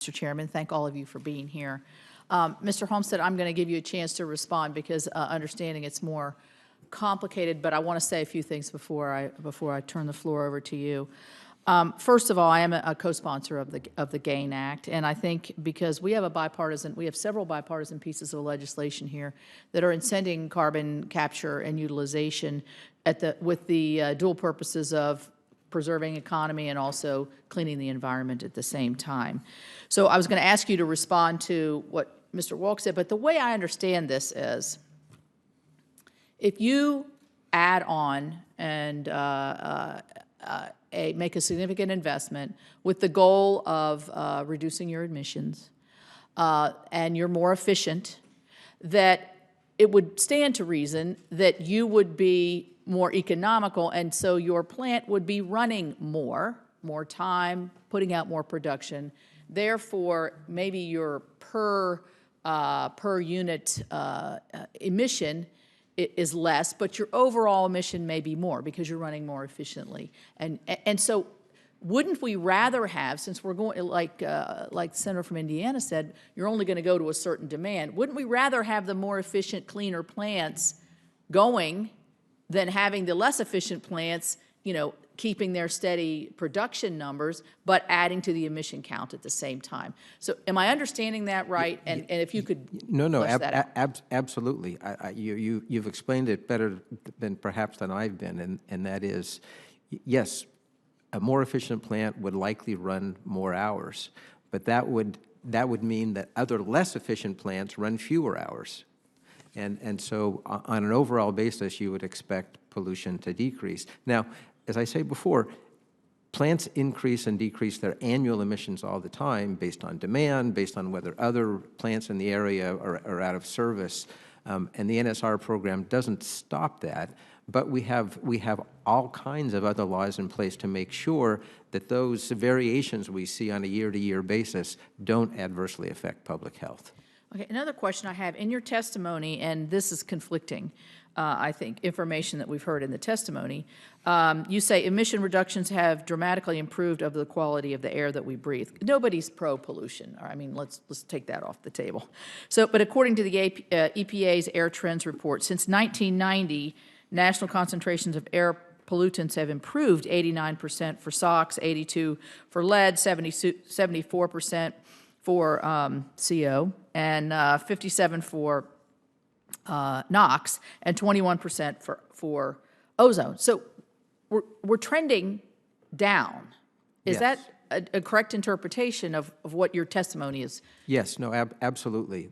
Mr. Chairman. Thank all of you for being here. Mr. Homestead, I'm going to give you a chance to respond because understanding it's more complicated, but I want to say a few things before I turn the floor over to you. First of all, I am a co-sponsor of the GAIN Act, and I think because we have several bipartisan pieces of legislation here that are incenting carbon capture and utilization with the dual purposes of preserving economy and also cleaning the environment at the same time. So I was going to ask you to respond to what Mr. Walk said, but the way I understand this is if you add on and make a significant investment with the goal of reducing your emissions and you're more efficient, that it would stand to reason that you would be more economical, and so your plant would be running more time, putting out more production. Therefore, maybe your per unit emission is less, but your overall emission may be more because you're running more efficiently. And so wouldn't we rather have, since we're going, like the senator from Indiana said, you're only going to go to a certain demand, wouldn't we rather have the more efficient, cleaner plants going than having the less efficient plants, keeping their steady production numbers, but adding to the emission count at the same time? So am I understanding that right? And if you could flesh that out. Absolutely. You've explained it better than I've been, and that is, yes, a more efficient plant would likely run more hours, but that would mean that other less efficient plants run fewer hours. And so on an overall basis, you would expect pollution to decrease. Now, as I say before, plants increase and decrease their annual emissions all the time based on demand, based on whether other plants in the area are out of service. And the NSR program doesn't stop that, but we have all kinds of other laws in place to make sure that those variations we see on a year-to-year basis don't adversely affect public health. Okay, another question I have, in your testimony, and this is conflicting, I think, information that we've heard in the testimony, you say emission reductions have dramatically improved of the quality of the air that we breathe. Nobody's pro-pollution. I mean, let's take that off the table. So, but according to the EPA's Air Trends report, since 1990, national concentrations of air pollutants have improved 89% for SOx, 82% for lead, 74% for CO, and 57% for NOx, and 21% for ozone. So we're trending down. Is Yes. that a correct interpretation of what your testimony is? Yes, no, absolutely.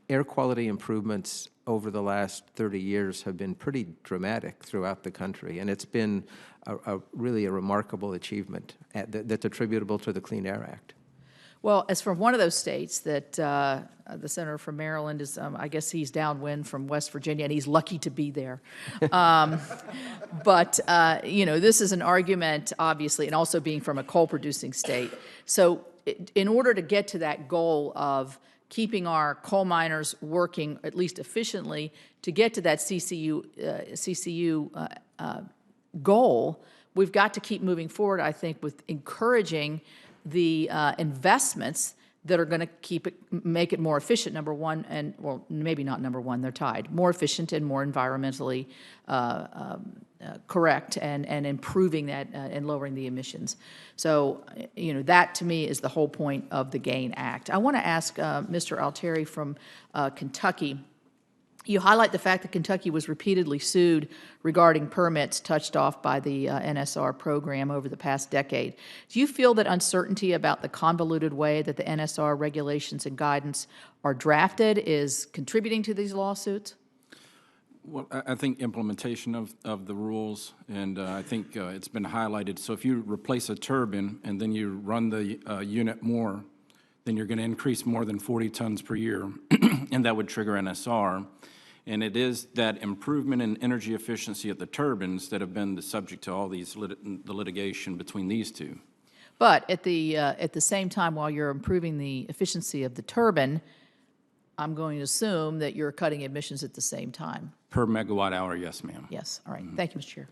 Air quality improvements over the last 30 years have been pretty dramatic throughout the country, and it's been really a remarkable achievement that's attributable to the Clean Air Act. Well, as from one of those states that the senator from Maryland is, I guess he's downwind from West Virginia, and he's lucky to be there. But, this is an argument, obviously, and also being from a coal-producing state. So in order to get to that goal of keeping our coal miners working at least efficiently, to get to that CCU goal, we've got to keep moving forward, I think, with encouraging the investments that are going to make it more efficient, number one, and, well, maybe not number one, they're tied, more efficient and more environmentally correct, and improving that and lowering the emissions. So, that to me is the whole point of the GAIN Act. I want to ask Mr. Altieri from Kentucky. You highlight the fact that Kentucky was repeatedly sued regarding permits touched off by the NSR program over the past decade. Do you feel that uncertainty about the convoluted way that the NSR regulations and guidance are drafted is contributing to these lawsuits? Well, I think implementation of the rules, and I think it's been highlighted. So if you replace a turbine and then you run the unit more, then you're going to increase more than 40 tons per year, and that would trigger NSR. And it is that improvement in energy efficiency at the turbines that have been the subject to all these the litigation between these two. But at the same time, while you're improving the efficiency of the turbine, I'm going to assume that you're cutting emissions at the same time. Per megawatt hour, yes, ma'am. Yes. All right. Thank you, Mr. Chair.